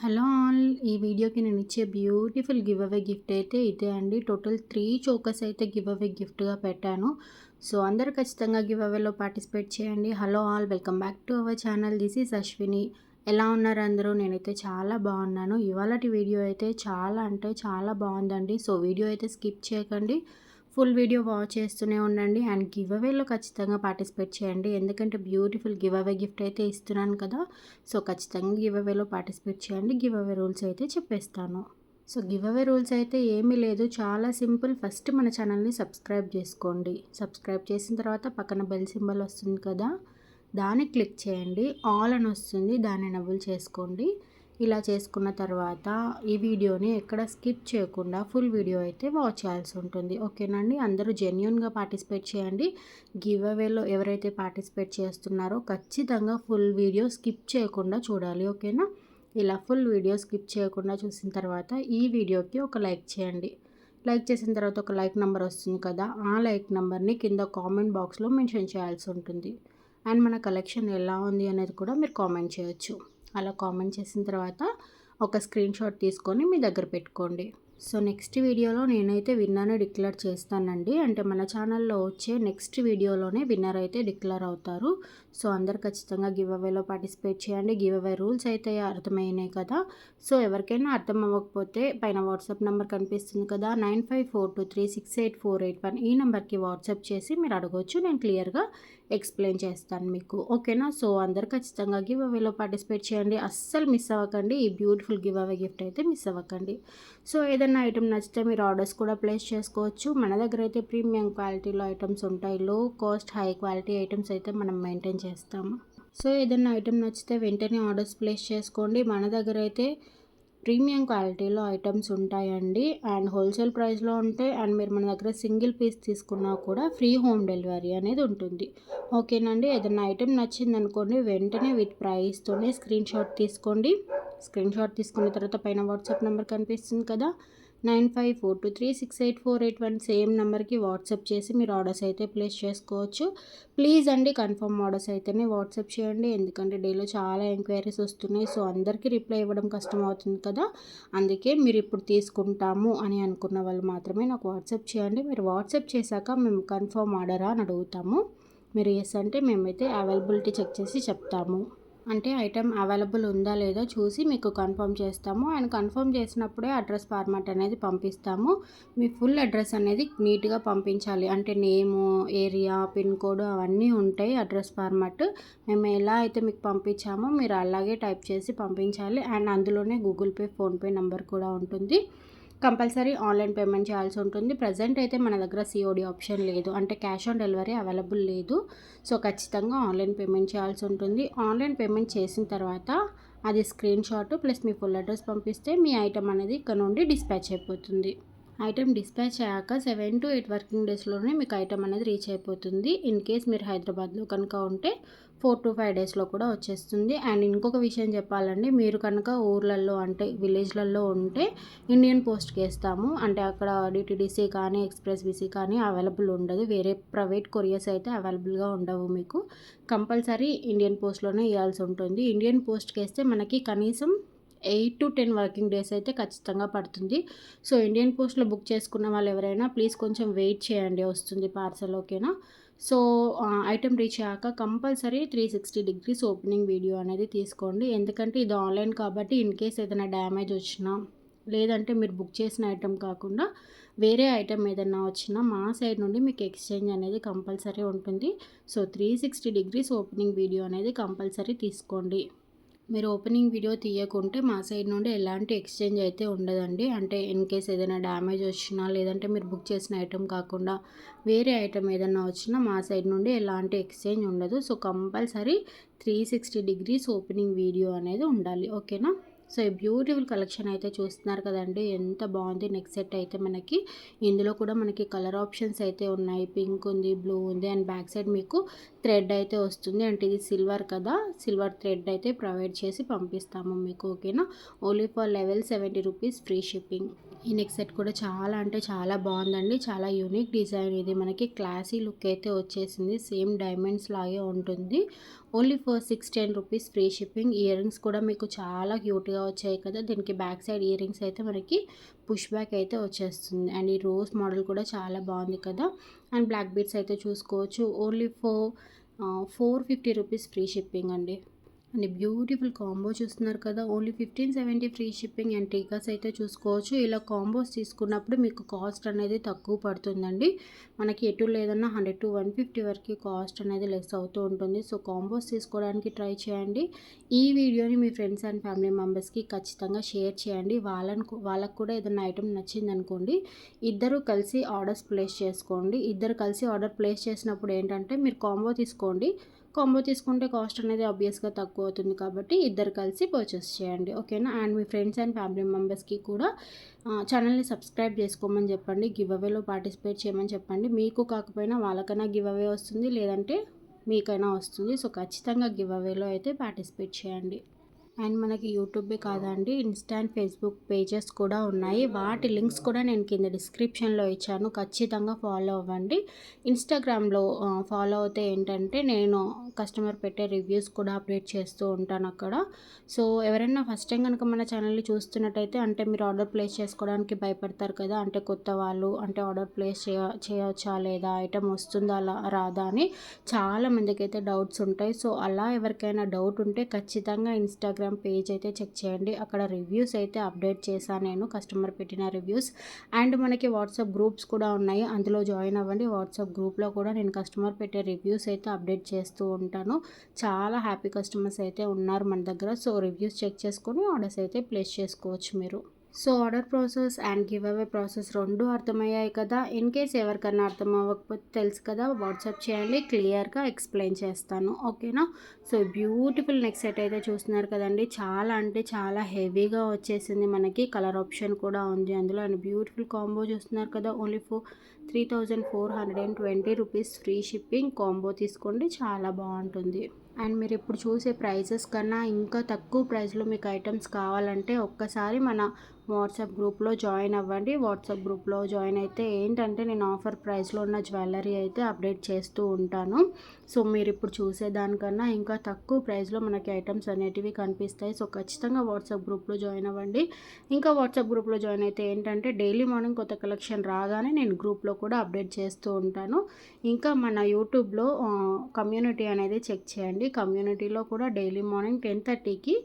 Hello all! ఈ వీడియోకి నేను ఇచ్చే బ్యూటిఫుల్ గివ్ అవే గిఫ్ట్ అయితే ఇదే అండి. టోటల్ 3 చోకర్స్ అయితే గివ్ అవే గిఫ్ట్‌గా పెట్టాను. సో అందరూ ఖచ్చితంగా గివ్ అవేలో పార్టిసిపేట్ చేయండి. Hello all! Welcome back to our channel. This is Ashwini. ఎలా ఉన్నారు అందరూ? నేనైతే చాలా బాగున్నాను. ఇవాళటి వీడియో అయితే చాలా అంటే చాలా బాగుందండి. సో వీడియో అయితే స్కిప్ చేయకండి. ఫుల్ వీడియో వాచ్ చేస్తూనే ఉండండి. అండ్ గివ్ అవేలో ఖచ్చితంగా పార్టిసిపేట్ చేయండి. ఎందుకంటే బ్యూటిఫుల్ గివ్ అవే గిఫ్ట్ అయితే ఇస్తున్నాను కదా! సో ఖచ్చితంగా గివ్ అవేలో పార్టిసిపేట్ చేయండి. గివ్ అవే రూల్స్ అయితే చెప్పేస్తాను. సో గివ్ అవే రూల్స్ అయితే ఏమీ లేదు, చాలా సింపుల్. ఫస్ట్ మన ఛానల్ని సబ్స్క్రైబ్ చేసుకోండి. సబ్స్క్రైబ్ చేసిన తర్వాత పక్కన బెల్ సింబల్ వస్తుంది కదా, దాన్ని క్లిక్ చేయండి. ఆల్ అని వస్తుంది, దాన్ని ఎనేబుల్ చేసుకోండి. ఇలా చేసుకున్న తర్వాత ఈ వీడియోని ఎక్కడ స్కిప్ చేయకుండా ఫుల్ వీడియో అయితే వాచ్ చేయాల్సి ఉంటుంది. ఓకేనండి, అందరూ జెన్యూన్గా పార్టిసిపేట్ చేయండి. గివ్ అవేలో ఎవరైతే పార్టిసిపేట్ చేస్తున్నారో ఖచ్చితంగా ఫుల్ వీడియో స్కిప్ చేయకుండా చూడాలి. ఓకేనా? ఇలా ఫుల్ వీడియో స్కిప్ చేయకుండా చూసిన తర్వాత ఈ వీడియోకి ఒక లైక్ చేయండి. లైక్ చేసిన తర్వాత ఒక లైక్ నెంబర్ వస్తుంది కదా, ఆ లైక్ నెంబర్ని కింద కామెంట్ బాక్స్లో మెన్షన్ చేయాల్సి ఉంటుంది. అండ్ మన కలెక్షన్ ఎలా ఉంది అనేది కూడా మీరు కామెంట్ చేయొచ్చు. అలా కామెంట్ చేసిన తర్వాత ఒక స్క్రీన్ షాట్ తీసుకొని మీ దగ్గర పెట్టుకోండి. సో నెక్స్ట్ వీడియోలో నేనైతే విన్నర్ని డిక్లేర్ చేస్తానండి. అంటే మన ఛానల్లో వచ్చే నెక్స్ట్ వీడియోలోనే విన్నర్ అయితే డిక్లేర్ అవుతారు. సో అందరు ఖచ్చితంగా గివ్ అవేలో పార్టిసిపేట్ చేయండి. గివ్ అవే రూల్స్ అయితే అర్థమైనాయి కదా. సో ఎవరికైనా అర్థం అవ్వకపోతే పైన వాట్సాప్ నెంబర్ కనిపిస్తుంది కదా, 9542368481, ఈ నెంబర్కి వాట్సాప్ చేసి మీరు అడగవచ్చు. నేను క్లియర్గా ఎక్స్ప్లెయిన్ చేస్తాను మీకు. ఓకేనా? సో అందరు ఖచ్చితంగా గివ్ అవేలో పార్టిసిపేట్ చేయండి. అస్సలు మిస్ అవ్వకండి. ఈ బ్యూటిఫుల్ గివ్ అవే గిఫ్ట్ అయితే మిస్ అవ్వకండి. సో ఏదైనా ఐటమ్ నచ్చితే మీరు ఆర్డర్స్ కూడా ప్లేస్ చేసుకోవచ్చు. మన దగ్గర అయితే ప్రీమియం క్వాలిటీలో ఐటమ్స్ ఉంటాయి. లో కాస్ట్ హై క్వాలిటీ ఐటమ్స్ అయితే మనం మెయింటైన్ చేస్తాము. సో ఏదైనా ఐటమ్ నచ్చితే వెంటనే ఆర్డర్స్ ప్లేస్ చేసుకోండి. మన దగ్గర అయితే ప్రీమియం క్వాలిటీలో ఐటమ్స్ ఉంటాయండి. అండ్ హోల్సేల్ ప్రైస్లో ఉంటాయి. అండ్ మీరు మన దగ్గర సింగిల్ పీస్ తీసుకున్నా కూడా ఫ్రీ హోమ్ డెలివరీ అనేది ఉంటుంది. ఓకేనండి, ఏదైనా ఐటమ్ నచ్చిందనుకోండి, వెంటనే విత్ ప్రైస్తోనే స్క్రీన్ షాట్ తీసుకోండి. స్క్రీన్ షాట్ తీసుకున్న తర్వాత పైన వాట్సాప్ నెంబర్ కనిపిస్తుంది కదా, 9542368481, సేమ్ నెంబర్కి వాట్సాప్ చేసి మీరు ఆర్డర్స్ అయితే ప్లేస్ చేసుకోవచ్చు. ప్లీజ్ అండి, కన్ఫర్మ్ ఆర్డర్స్ అయితేనే వాట్సాప్ చేయండి. ఎందుకంటే డేలో చాలా ఎంక్వైరీస్ వస్తున్నాయి. సో అందరికీ రిప్లై ఇవ్వడం కష్టం అవుతుంది కదా, అందుకే మీరు ఇప్పుడు తీసుకుంటాము అని అనుకున్న వాళ్ళు మాత్రమే నాకు వాట్సాప్ చేయండి. మీరు వాట్సాప్ చేశాక మేము కన్ఫర్మ్ ఆర్డరా అని అడుగుతాము. మీరు ఎస్ అంటే మేమైతే అవైలబిలిటీ చెక్ చేసి చెప్తాము. అంటే ఐటెం అవైలబుల్ ఉందా లేదా చూసి మీకు కన్ఫర్మ్ చేస్తాము. అండ్ కన్ఫర్మ్ చేసినప్పుడే అడ్రస్ ఫార్మాట్ అనేది పంపిస్తాము. మీ ఫుల్ అడ్రస్ అనేది నీట్గా పంపించాలి. అంటే నేము, ఏరియా, పిన్ కోడ్ అవన్నీ ఉంటాయి అడ్రస్ ఫార్మాట్. మేము ఎలా అయితే మీకు పంపించామో మీరు అలాగే టైప్ చేసి పంపించాలి. అండ్ అందులోనే గూగుల్ పే, ఫోన్పే నెంబర్ కూడా ఉంటుంది. కంపల్సరీ ఆన్లైన్ పేమెంట్ చేయాల్సి ఉంటుంది. ప్రజెంట్ అయితే మన దగ్గర సిఓడి ఆప్షన్ లేదు, అంటే క్యాష్ ఆన్ డెలివరీ అవైలబుల్ లేదు. సో ఖచ్చితంగా ఆన్లైన్ పేమెంట్ చేయాల్సి ఉంటుంది. ఆన్లైన్ పేమెంట్ చేసిన తర్వాత అది స్క్రీన్ షాట్ ప్లస్ మీ ఫుల్ అడ్రస్ పంపిస్తే మీ ఐటమ్ అనేది ఇక్కడ నుండి డిస్పాచ్ అయిపోతుంది. ఐటమ్ డిస్పాచ్ అయ్యాక 7 to 8 వర్కింగ్ డేస్లోనే మీకు ఐటమ్ అనేది రీచ్ అయిపోతుంది. ఇన్ కేస్ మీరు హైదరాబాద్లో కనుక ఉంటే 4 to 5 డేస్లో కూడా వచ్చేస్తుంది. అండ్ ఇంకొక విషయం చెప్పాలండి, మీరు కనుక ఊర్లలో అంటే విలేజ్లలో ఉంటే ఇండియన్ పోస్ట్కి వేస్తాము. అంటే అక్కడ డిటీడీసీ కానీ ఎక్స్ప్రెస్ బీసీ కానీ అవైలబుల్ ఉండదు. వేరే ప్రైవేట్ కొరియర్స్ అయితే అవైలబుల్గా ఉండవు. మీకు కంపల్సరీ ఇండియన్ పోస్ట్లోనే ఇవ్వాల్సి ఉంటుంది. ఇండియన్ పోస్ట్కి వేస్తే మనకి కనీసం 8 to 10 వర్కింగ్ డేస్ అయితే ఖచ్చితంగా పడుతుంది. సో ఇండియన్ పోస్ట్లో బుక్ చేసుకున్న వాళ్ళు ఎవరైనా ప్లీజ్ కొంచెం వెయిట్ చేయండి, వస్తుంది పార్సల్. ఓకేనా? సో ఐటమ్ రీచ్ అయ్యాక కంపల్సరీ 360 degrees ఓపెనింగ్ వీడియో అనేది తీసుకోండి. ఎందుకంటే ఇది ఆన్లైన్ కాబట్టి ఇన్ కేస్ ఏదైనా డ్యామేజ్ వచ్చినా, లేదంటే మీరు బుక్ చేసిన ఐటమ్ కాకుండా వేరే ఐటమ్ ఏదైనా వచ్చినా మా సైడ్ నుండి మీకు ఎక్స్చేంజ్ అనేది కంపల్సరీ ఉంటుంది. సో 360 degrees ఓపెనింగ్ వీడియో అనేది కంపల్సరీ తీసుకోండి. మీరు ఓపెనింగ్ వీడియో తీయకుంటే మా సైడ్ నుండి ఎలాంటి ఎక్స్చేంజ్ అయితే ఉండదండి. అంటే ఇన్ కేస్ ఏదైనా డ్యామేజ్ వచ్చినా, లేదంటే మీరు బుక్ చేసిన ఐటెం కాకుండా వేరే ఐటెం ఏదైనా వచ్చినా మా సైడ్ నుండి ఎలాంటి ఎక్స్చేంజ్ ఉండదు. So compulsory 360 degrees opening video అనేది ఉండాలి. ఓకేనా? సో ఈ బ్యూటిఫుల్ కలెక్షన్ అయితే చూస్తున్నారు కదండి, ఎంత బాగుంది. నెక్స్ట్ సెట్ అయితే మనకి ఇందులో కూడా మనకి కలర్ ఆప్షన్స్ అయితే ఉన్నాయి. పింక్ ఉంది, బ్లూ ఉంది, అండ్ బ్యాక్ సైడ్ మీకు థ్రెడ్ అయితే వస్తుంది. అంటే ఇది సిల్వర్ కదా, సిల్వర్ థ్రెడ్ అయితే ప్రొవైడ్ చేసి పంపిస్తాము మీకు. ఓకేనా? Only for level 70 rupees free shipping. ఈ నెక్ సెట్ కూడా చాలా అంటే చాలా బాగుందండి. చాలా యూనిక్ డిజైన్ ఇది. మనకి క్లాసీ లుక్ అయితే వచ్చేసింది. సేమ్ డైమండ్స్ లాగే ఉంటుంది. Only for 610 rupees free shipping. Ear rings కూడా మీకు చాలా క్యూట్గా సింపుల్గా వచ్చాయి కదా. దీనికి బ్యాక్ సైడ్ ఇయర్ రింగ్స్ అయితే మనకి పుష్ బ్యాక్ అయితే వచ్చేస్తుంది. అండ్ ఈ రోజ్ మోడల్ కూడా చాలా బాగుంది కదా. అండ్ బ్లాక్ బీడ్స్ అయితే చూసుకోవచ్చు. ఓన్లీ 450 రూపీస్ ఫ్రీ షిప్పింగ్ అండి. అండ్ బ్యూటిఫుల్ కాంబో చూస్తున్నారు కదా. Only 1570 free shipping. అండ్ టీకాస్ అయితే చూసుకోవచ్చు. ఇలా కాంబోస్ తీసుకున్నప్పుడు మీకు కాస్ట్ అనేది తక్కువ పడుతుందండి. మనకి ఎటు లేదన్నా 100 to 150 వరకు కాస్ట్ అనేది లెస్ అవుతూ ఉంటుంది. సో కాంబోస్ తీసుకోవడానికి ట్రై చేయండి. ఈ వీడియోని మీ ఫ్రెండ్స్ అండ్ ఫ్యామిలీ మెంబర్స్కి ఖచ్చితంగా షేర్ చేయండి. వాళ్ళకు కూడా ఏదైనా ఐటమ్ నచ్చింది అనుకోండి, ఇద్దరు కలిసి ఆర్డర్స్ ప్లేస్ చేసుకోండి. ఇద్దరు కలిసి ఆర్డర్ ప్లేస్ చేసినప్పుడు ఏంటంటే మీరు కాంబో తీసుకోండి. కాంబో తీసుకుంటే కాస్ట్ అనేది ఆబ్వియస్గా తక్కువ అవుతుంది కాబట్టి ఇద్దరు కలిసి పర్చేస్ చేయండి. ఓకేనా. And me friends and family మెంబర్స్కి కూడా ఛానల్ని సబ్స్క్రైబ్ చేసుకోమని చెప్పండి. గివ్ అవేలో పార్టిసిపేట్ చేయమని చెప్పండి. మీకు కాకపోయినా వాళ్ళకైనా గివ్ అవే వస్తుంది, లేదంటే మీకైనా వస్తుంది. సో ఖచ్చితంగా గివ్ అవేలో అయితే పార్టిసిపేట్ చేయండి. అండ్ మనకి యూట్యూబే కాదండి, ఇన్స్టా అండ్ ఫేస్బుక్ పేజెస్ కూడా ఉన్నాయి. వాటి లింక్స్ కూడా నేను కింద డిస్క్రిప్షన్లో ఇచ్చాను. ఖచ్చితంగా ఫాలో అవ్వండి. ఇన్స్టాగ్రామ్లో ఫాలో అవుతే ఏంటంటే నేను కస్టమర్ పెట్టే రివ్యూస్ కూడా అప్డేట్ చేస్తూ ఉంటాను అక్కడ. సో ఎవరైనా ఫస్ట్ టైం కనుక మన ఛానల్ని చూస్తున్నట్టయితే, అంటే మీరు ఆర్డర్ ప్లేస్ చేసుకోవడానికి భయపడతారు కదా, అంటే కొత్త వాళ్ళు, అంటే ఆర్డర్ ప్లేస్ చేయవచ్చా లేదా, ఐటమ్ వస్తుందా రాదా అని చాలామందికి అయితే డౌట్స్ ఉంటాయి. సో అలా ఎవరికైనా డౌట్ ఉంటే ఖచ్చితంగా ఇన్స్టాగ్రామ్ పేజ్ అయితే చెక్ చేయండి. అక్కడ రివ్యూస్ అయితే అప్డేట్ చేశాను నేను, కస్టమర్ పెట్టిన రివ్యూస్. అండ్ మనకి వాట్సాప్ గ్రూప్స్ కూడా ఉన్నాయి, అందులో జాయిన్ అవ్వండి. వాట్సాప్ గ్రూప్లో కూడా నేను కస్టమర్ పెట్టే రివ్యూస్ అయితే అప్డేట్ చేస్తూ ఉంటాను. చాలా హ్యాపీ కస్టమర్స్ అయితే ఉన్నారు మన దగ్గర. సో రివ్యూస్ చెక్ చేసుకొని ఆర్డర్స్ అయితే ప్లేస్ చేసుకోవచ్చు మీరు. So order process and give away process రెండు అర్థమయ్యాయి కదా. ఇన్ కేస్ ఎవరికన్నా అర్థం అవ్వకపోతే తెలుసు కదా, వాట్సాప్ చేయండి, క్లియర్గా ఎక్స్ప్లెయిన్ చేస్తాను. ఓకేనా. సో బ్యూటిఫుల్ నెక్ సెట్ అయితే చూస్తున్నారు కదండి. చాలా అంటే చాలా హెవీగా వచ్చేసింది. మనకి కలర్ ఆప్షన్ కూడా ఉంది అందులో. అండ్ బ్యూటిఫుల్ కాంబో చూస్తున్నారు కదా. Only 3420 rupees free shipping. Combo తీసుకోండి, చాలా బాగుంటుంది. అండ్ మీరు ఇప్పుడు చూసే ప్రైజెస్ కన్నా ఇంకా తక్కువ ప్రైస్లో మీకు ఐటమ్స్ కావాలంటే ఒక్కసారి మన వాట్సాప్ గ్రూప్లో జాయిన్ అవ్వండి. వాట్సాప్ గ్రూప్లో జాయిన్ అయితే ఏంటంటే నేను ఆఫర్ ప్రైస్లో ఉన్న జ్యువెలరీ అయితే అప్డేట్ చేస్తూ ఉంటాను. సో మీరు ఇప్పుడు చూసేదానికన్నా ఇంకా తక్కువ ప్రైస్లో మనకి ఐటమ్స్ అనేటివి కనిపిస్తాయి. సో ఖచ్చితంగా వాట్సాప్ గ్రూప్లో జాయిన్ అవ్వండి. ఇంకా వాట్సాప్ గ్రూప్లో జాయిన్ అయితే ఏంటంటే డైలీ మార్నింగ్ కొత్త కలెక్షన్ రాగానే నేను గ్రూప్లో కూడా అప్డేట్ చేస్తూ ఉంటాను. ఇంకా మన యూట్యూబ్లో కమ్యూనిటీ అనేది చెక్ చేయండి. కమ్యూనిటీలో కూడా డైలీ మార్నింగ్ 10:30కి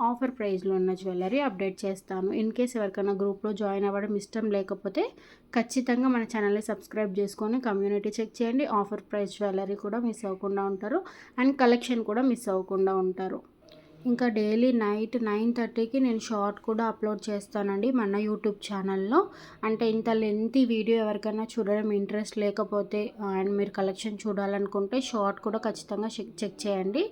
ఆఫర్ ప్రైస్లో ఉన్న జ్యువెలరీ అప్డేట్ చేస్తాను. ఇన్ కేస్ ఎవరికైనా గ్రూప్లో జాయిన్ అవ్వడం ఇష్టం లేకపోతే ఖచ్చితంగా మన ఛానల్ని సబ్స్క్రైబ్ చేసుకొని కమ్యూనిటీ చెక్ చేయండి. ఆఫర్ ప్రైస్ జ్యువెలరీ కూడా మిస్ అవ్వకుండా ఉంటారు. అండ్ కలెక్షన్ కూడా మిస్ అవ్వకుండా ఉంటారు. ఇంకా డైలీ నైట్ 9:30కి నేను షార్ట్ కూడా అప్లోడ్ చేస్తానండి మన యూట్యూబ్ ఛానల్లో. అంటే ఇంత లెంతీ వీడియో ఎవరికైనా చూడడం ఇంట్రెస్ట్ లేకపోతే అండ్ మీరు కలెక్షన్ చూడాలనుకుంటే షార్ట్ కూడా ఖచ్చితంగా చెక్ చేయండి.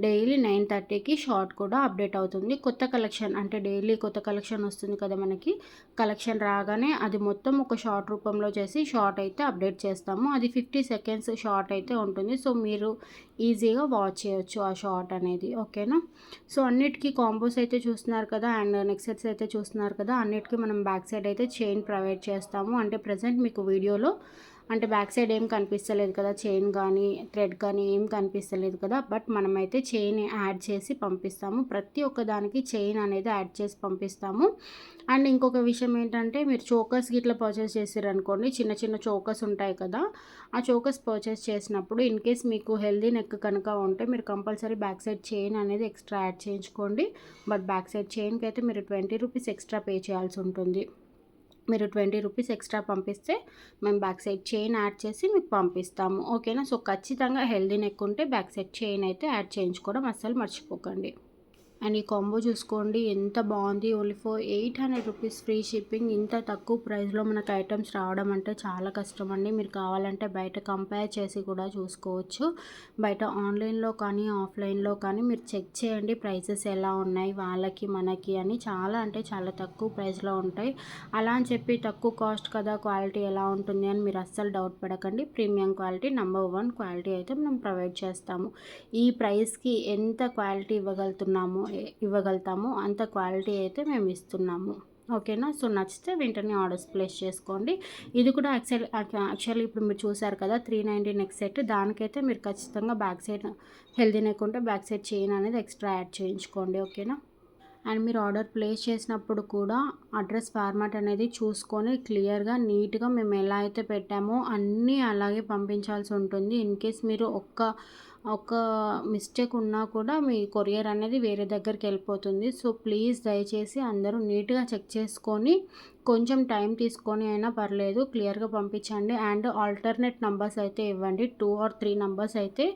డైలీ 9:30కి షార్ట్ కూడా అప్డేట్ అవుతుంది. కొత్త కలెక్షన్ అంటే డైలీ కొత్త కలెక్షన్ వస్తుంది కదా మనకి. కలెక్షన్ రాగానే అది మొత్తం ఒక షార్ట్ రూపంలో చేసి షార్ట్ అయితే అప్డేట్ చేస్తాము. అది 50 సెకండ్స్ షార్ట్ అయితే ఉంటుంది. సో మీరు ఈజీగా వాచ్ చేయొచ్చు ఆ షార్ట్ అనేది. ఓకేనా. సో అన్నిటికీ కాంబోస్ అయితే చూస్తున్నారు కదా. అండ్ నెక్ సెట్స్ అయితే చూస్తున్నారు కదా. అన్నిటికీ మనం బ్యాక్ సైడ్ అయితే చైన్ ప్రొవైడ్ చేస్తాము. అంటే ప్రజెంట్ మీకు వీడియోలో అంటే బ్యాక్ సైడ్ ఏం కనిపిస్తలేదు కదా, చైన్ కానీ థ్రెడ్ కానీ ఏం కనిపిస్తలేదు కదా. బట్ మనమైతే చైన్ యాడ్ చేసి పంపిస్తాము. ప్రతి ఒక్క దానికి చైన్ అనేది యాడ్ చేసి పంపిస్తాము. అండ్ ఇంకొక విషయం ఏంటంటే మీరు చోకర్స్ గిట్లా పర్చేస్ చేసారనుకోండి, చిన్న చిన్న చోకర్స్ ఉంటాయి కదా, ఆ చోకర్స్ పర్చేస్ చేసినప్పుడు ఇన్ కేస్ మీకు హెల్దీ నెక్ కనుక ఉంటే మీరు కంపల్సరీ బ్యాక్ సైడ్ చైన్ అనేది ఎక్స్ట్రా యాడ్ చేయించుకోండి. బట్ బ్యాక్ సైడ్ చైన్కి అయితే మీరు 20 రూపీస్ ఎక్స్ట్రా పే చేయాల్సి ఉంటుంది. మీరు 20 రూపీస్ ఎక్స్ట్రా పంపిస్తే మేము బ్యాక్ సైడ్ చైన్ యాడ్ చేసి మీకు పంపిస్తాము. ఓకేనా. సో ఖచ్చితంగా హెల్దీ నెక్ ఉంటే బ్యాక్ సైడ్ చైన్ అయితే యాడ్ చేయించుకోవడం అస్సలు మర్చిపోకండి. అండ్ ఈ కాంబో చూసుకోండి ఎంత బాగుంది. Only for 800 rupees free shipping. ఇంత తక్కువ ప్రైస్లో మనకు ఐటమ్స్ రావడం అంటే చాలా కష్టం అండి. మీరు కావాలంటే బయట కంపేర్ చేసి కూడా చూసుకోవచ్చు. బయట ఆన్లైన్లో కానీ ఆఫ్లైన్లో కానీ మీరు చెక్ చేయండి ప్రైసెస్ ఎలా ఉన్నాయి వాళ్ళకి మనకి అని. చాలా అంటే చాలా తక్కువ ప్రైస్లో ఉంటాయి. అలా అని చెప్పి తక్కువ కాస్ట్ కదా క్వాలిటీ ఎలా ఉంటుంది అని మీరు అస్సలు డౌట్ పడకండి. ప్రీమియం క్వాలిటీ, నెంబర్ 1 క్వాలిటీ అయితే మనం ప్రొవైడ్ చేస్తాము. ఈ ప్రైస్కి ఎంత క్వాలిటీ ఇవ్వగలుగుతాము అంత క్వాలిటీ అయితే మేము ఇస్తున్నాము. ఓకేనా. సో నచ్చితే వెంటనే ఆర్డర్స్ ప్లేస్ చేసుకోండి. ఇది కూడా యాక్చువల్లీ ఇప్పుడు మీరు చూసారు కదా 390 నెక్ సెట్. దానికైతే మీరు ఖచ్చితంగా బ్యాక్ సైడ్ హెల్దీ నెక్ ఉంటే బ్యాక్ సైడ్ చైన్ అనేది ఎక్స్ట్రా యాడ్ చేయించుకోండి. ఓకేనా. అండ్ మీరు ఆర్డర్ ప్లేస్ చేసినప్పుడు కూడా అడ్రస్ ఫార్మాట్ అనేది చూసుకొని క్లియర్గా నీట్గా మేము ఎలా అయితే పెట్టామో అన్నీ అలాగే పంపించాల్సి ఉంటుంది. ఇన్ కేస్ మీరు ఒక మిస్టేక్ ఉన్నా కూడా మీ కొరియర్ అనేది వేరే దగ్గరికి వెళ్ళిపోతుంది. సో ప్లీజ్ దయచేసి అందరూ నీట్గా చెక్ చేసుకొని కొంచెం టైం తీసుకొని అయినా పర్లేదు క్లియర్గా పంపించండి. అండ్ ఆల్టర్నేట్ నంబర్స్ అయితే ఇవ్వండి. 2 or 3 నంబర్స్ అయితే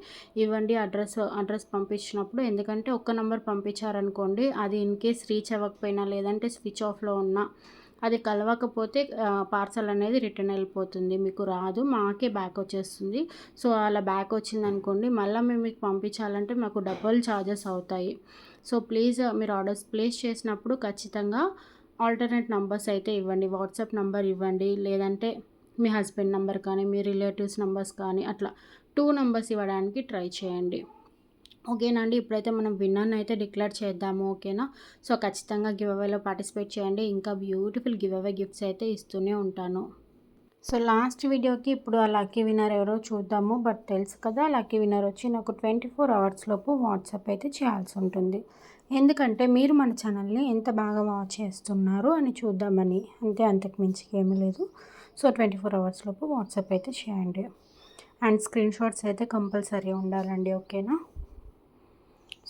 ఇవ్వండి అడ్రస్ పంపించినప్పుడు. ఎందుకంటే ఒక్క నంబర్ పంపించారనుకోండి, అది ఇన్ కేస్ రీచ్ అవ్వకపోయినా లేదంటే స్విచ్ ఆఫ్లో ఉన్నా అది కలవకపోతే పార్సల్ అనేది రిటర్న్ వెళ్ళిపోతుంది, మీకు రాదు, మాకే బ్యాక్ వచ్చేస్తుంది. సో అలా బ్యాక్ వచ్చిందనుకోండి మళ్ళీ మేము మీకు పంపించాలంటే మాకు డబుల్ ఛార్జెస్ అవుతాయి. సో ప్లీజ్ మీరు ఆర్డర్స్ ప్లేస్ చేసినప్పుడు ఖచ్చితంగా ఆల్టర్నేట్ నంబర్స్ అయితే ఇవ్వండి. వాట్సాప్ నంబర్ ఇవ్వండి, లేదంటే మీ హస్బెండ్ నంబర్ కానీ మీ రిలేటివ్స్ నంబర్స్ కానీ అట్లా 2 నంబర్స్ ఇవ్వడానికి ట్రై చేయండి. ఓకేనా అండి. ఇప్పుడైతే మనం విన్నర్ని అయితే డిక్లేర్ చేద్దాము. ఓకేనా. సో ఖచ్చితంగా గివ్ అవేలో పార్టిసిపేట్ చేయండి. ఇంకా బ్యూటిఫుల్ గివ్ అవే గిఫ్ట్స్ అయితే ఇస్తూనే ఉంటాను. సో లాస్ట్ వీడియోకి ఇప్పుడు ఆ లక్కీ విన్నర్ ఎవరో చూద్దాము. బట్ తెలుసు కదా, లక్కీ విన్నర్ వచ్చి నాకు 24 hours లోపు వాట్సాప్ అయితే చేయాల్సి ఉంటుంది. ఎందుకంటే మీరు మన ఛానల్ని ఎంత బాగా వాచ్ చేస్తున్నారు అని చూద్దామని, అంతే, అంతకు మించి ఏమీ లేదు. సో 24 hours లోపు వాట్సాప్ అయితే చేయండి. అండ్ స్క్రీన్ షాట్స్ అయితే కంపల్సరీ ఉండాలండి. ఓకేనా.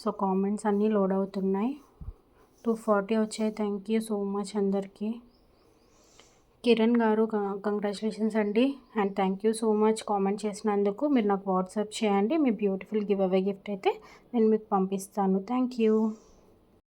సో కామెంట్స్ అన్నీ లోడ్ అవుతున్నాయి. 240 వచ్చాయి. థ్యాంక్ యూ సో మచ్ అందరికీ. కిరణ్ గారు కంగ్రాచులేషన్స్ అండి. And thank you so much comment చేసినందుకు. మీరు నాకు వాట్సాప్ చేయండి, మీ బ్యూటిఫుల్ గివ్ అవే గిఫ్ట్ అయితే నేను మీకు పంపిస్తాను. Thank you.